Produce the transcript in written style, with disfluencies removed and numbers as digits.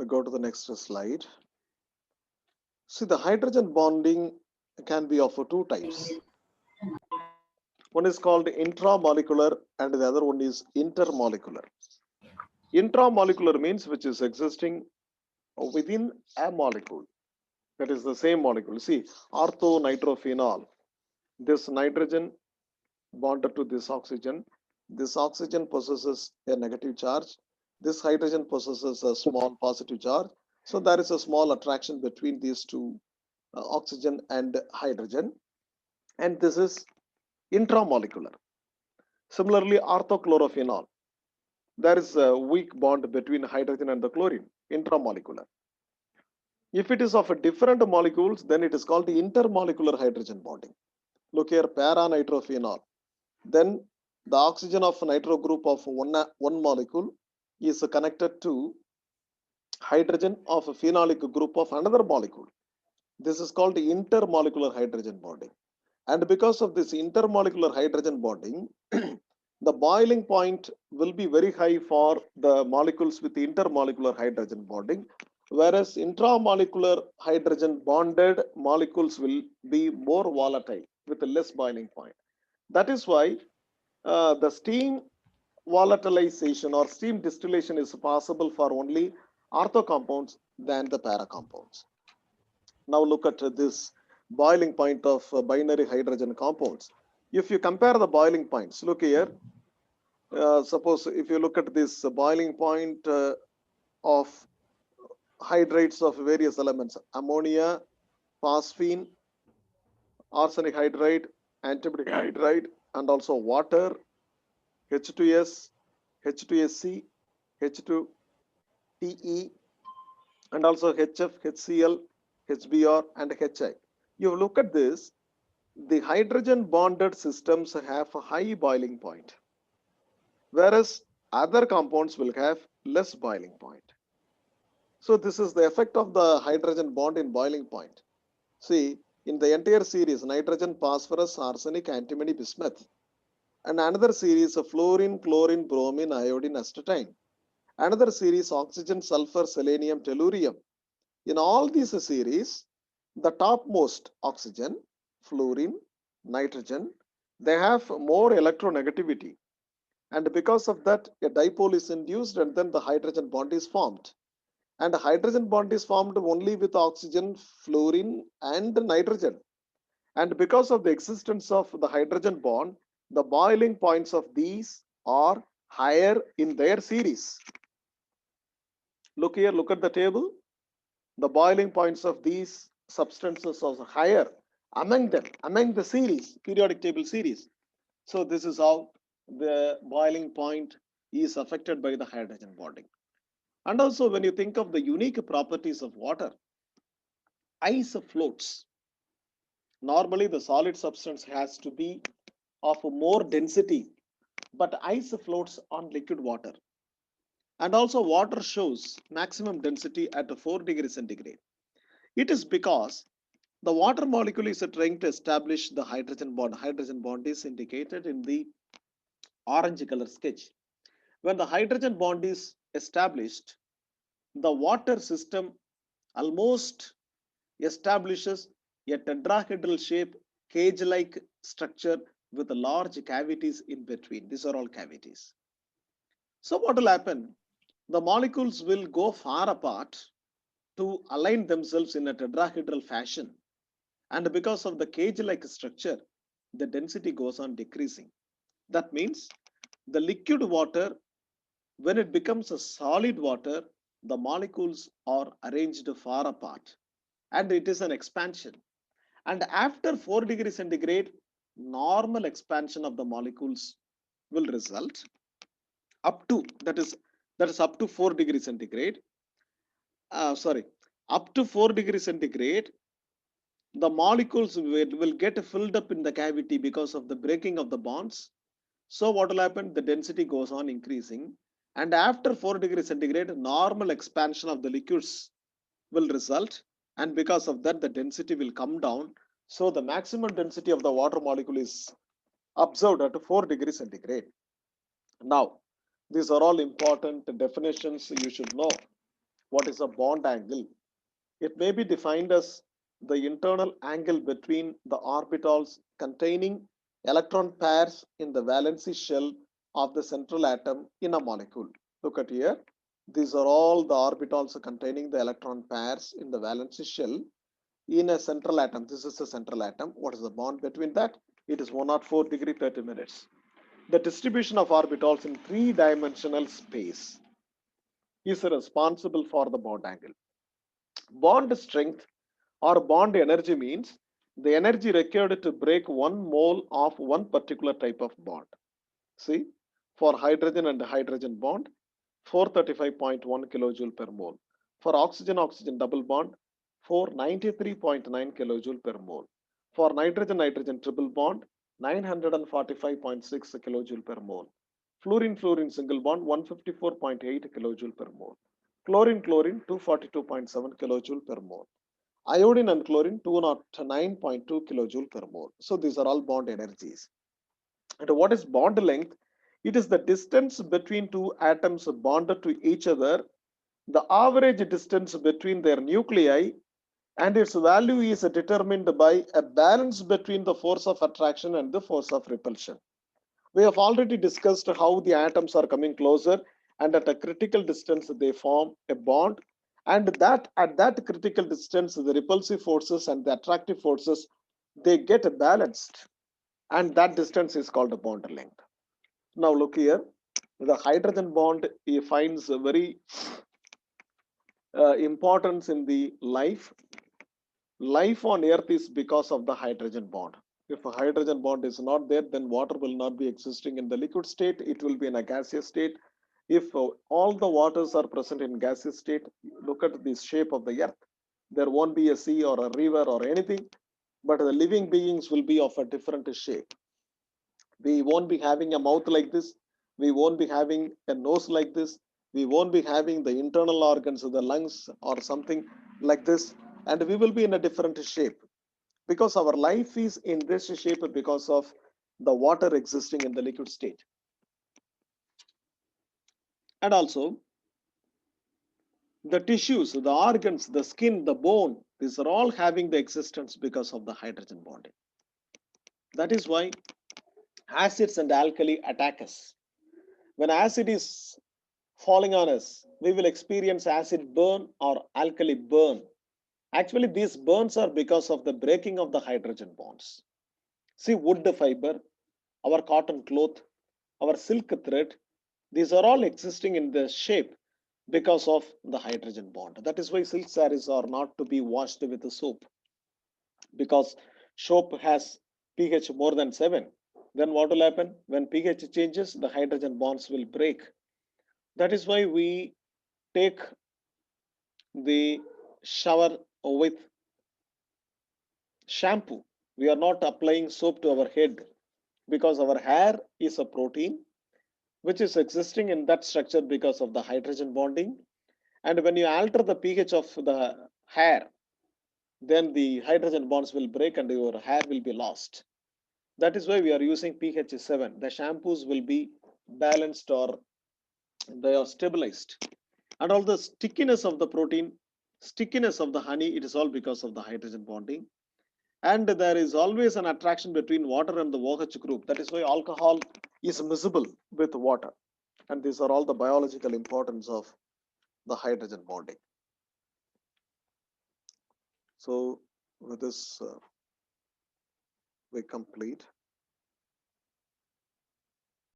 go to the next slide. See, the hydrogen bonding can be of two types. One is called intramolecular and the other one is intermolecular. Intramolecular means which is existing within a molecule. That is the same molecule. See, orthonitrophenol. This nitrogen bonded to this oxygen. This oxygen possesses a negative charge. This hydrogen possesses a small positive charge. So there is a small attraction between these two, oxygen and hydrogen. And this is intramolecular. Similarly, orthochlorophenol. There is a weak bond between hydrogen and the chlorine, intramolecular. If it is of a different molecules, then it is called intermolecular hydrogen bonding. Look here, para-nitrophenol. Then the oxygen of nitro group of one molecule is connected to hydrogen of a phenolic group of another molecule. This is called intermolecular hydrogen bonding. And because of this intermolecular hydrogen bonding, the boiling point will be very high for the molecules with intermolecular hydrogen bonding, whereas intramolecular hydrogen bonded molecules will be more volatile with a less boiling point. That is why the steam volatilization or steam distillation is possible for only ortho compounds than the para compounds. Now look at this boiling point of binary hydrogen compounds. If you compare the boiling points, look here. Suppose if you look at this boiling point of hydrates of various elements, ammonia, phosphine, arsenic hydride, antimony hydride, and also water, H2S, H2SC, H2TE, and also HF, HCl, HBr, and HI. You look at this, the hydrogen bonded systems have a high boiling point, whereas other compounds will have less boiling point. So this is the effect of the hydrogen bond in boiling point. See, in the entire series, nitrogen, phosphorus, arsenic, antimony, bismuth, and another series of fluorine, chlorine, bromine, iodine, astatine. Another series, oxygen, sulfur, selenium, tellurium. In all these series, the topmost oxygen, fluorine, nitrogen, they have more electronegativity. And because of that, a dipole is induced and then the hydrogen bond is formed. And the hydrogen bond is formed only with oxygen, fluorine, and nitrogen. And because of the existence of the hydrogen bond, the boiling points of these are higher in their series. Look here, look at the table. The boiling points of these substances are higher among them, among the series, periodic table series. So this is how the boiling point is affected by the hydrogen bonding. And also when you think of the unique properties of water, ice floats. Normally the solid substance has to be of more density, but ice floats on liquid water. And also water shows maximum density at 4 degrees centigrade. It is because the water molecule is trying to establish the hydrogen bond. Hydrogen bond is indicated in the orange color sketch. When the hydrogen bond is established, the water system almost establishes a tetrahedral shape, cage-like structure with large cavities in between. These are all cavities. So what will happen? The molecules will go far apart to align themselves in a tetrahedral fashion. And because of the cage-like structure, the density goes on decreasing. That means the liquid water, when it becomes a solid water, the molecules are arranged far apart and it is an expansion. And after 4 degrees centigrade, normal expansion of the molecules will result up to, that is up to 4 degrees centigrade. Up to 4 degrees centigrade, the molecules will get filled up in the cavity because of the breaking of the bonds. So what will happen? The density goes on increasing. And after 4 degrees centigrade, normal expansion of the liquids will result. And because of that, the density will come down. So the maximum density of the water molecule is observed at 4 degrees centigrade. Now, these are all important definitions you should know. What is a bond angle? It may be defined as the internal angle between the orbitals containing electron pairs in the valency shell of the central atom in a molecule. Look at here. These are all the orbitals containing the electron pairs in the valency shell in a central atom. This is a central atom. What is the bond between that? It is 104 degree 30 minutes. The distribution of orbitals in three-dimensional space is responsible for the bond angle. Bond strength or bond energy means the energy required to break 1 mole of one particular type of bond. See, for hydrogen and hydrogen bond, 435.1 kilojoule per mole. For oxygen-oxygen double bond, 493.9 kilojoule per mole. For nitrogen-nitrogen triple bond, 945.6 kilojoule per mole. Fluorine-fluorine single bond, 154.8 kilojoule per mole. Chlorine-chlorine, 242.7 kilojoule per mole. Iodine and chlorine, 209.2 kilojoule per mole. So these are all bond energies. And what is bond length? It is the distance between two atoms bonded to each other, the average distance between their nuclei, and its value is determined by a balance between the force of attraction and the force of repulsion. We have already discussed how the atoms are coming closer, and at a critical distance they form a bond, and that at that critical distance the repulsive forces and the attractive forces, they get balanced, and that distance is called a bond length. Now look here, the hydrogen bond finds a very importance in the life. Life on earth is because of the hydrogen bond. If a hydrogen bond is not there, then water will not be existing in the liquid state, it will be in a gaseous state. If all the waters are present in gaseous state, look at the shape of the earth, there won't be a sea or a river or anything, but the living beings will be of a different shape. We won't be having a mouth like this, we won't be having a nose like this, we won't be having the internal organs of the lungs or something like this, and we will be in a different shape because our life is in this shape because of the water existing in the liquid state. And also the tissues, the organs, the skin, the bone, these are all having the existence because of the hydrogen bonding. That is why acids and alkali attack us. When acid is falling on us, we will experience acid burn or alkali burn. Actually, these burns are because of the breaking of the hydrogen bonds. See, wood fiber, our cotton cloth, our silk thread, these are all existing in the shape because of the hydrogen bond. That is why silk sarees are not to be washed with the soap, because soap has pH more than 7. Then what will happen? When pH changes, the hydrogen bonds will break. That is why we take the shower with shampoo. We are not applying soap to our head because our hair is a protein which is existing in that structure because of the hydrogen bonding. And when you alter the pH of the hair, then the hydrogen bonds will break and your hair will be lost. That is why we are using pH 7. The shampoos will be balanced or they are stabilized. And all the stickiness of the protein, stickiness of the honey, it is all because of the hydrogen bonding. And there is always an attraction between water and the OH group. That is why alcohol is miscible with water. And these are all the biological importance of the hydrogen bonding. So with this, we complete.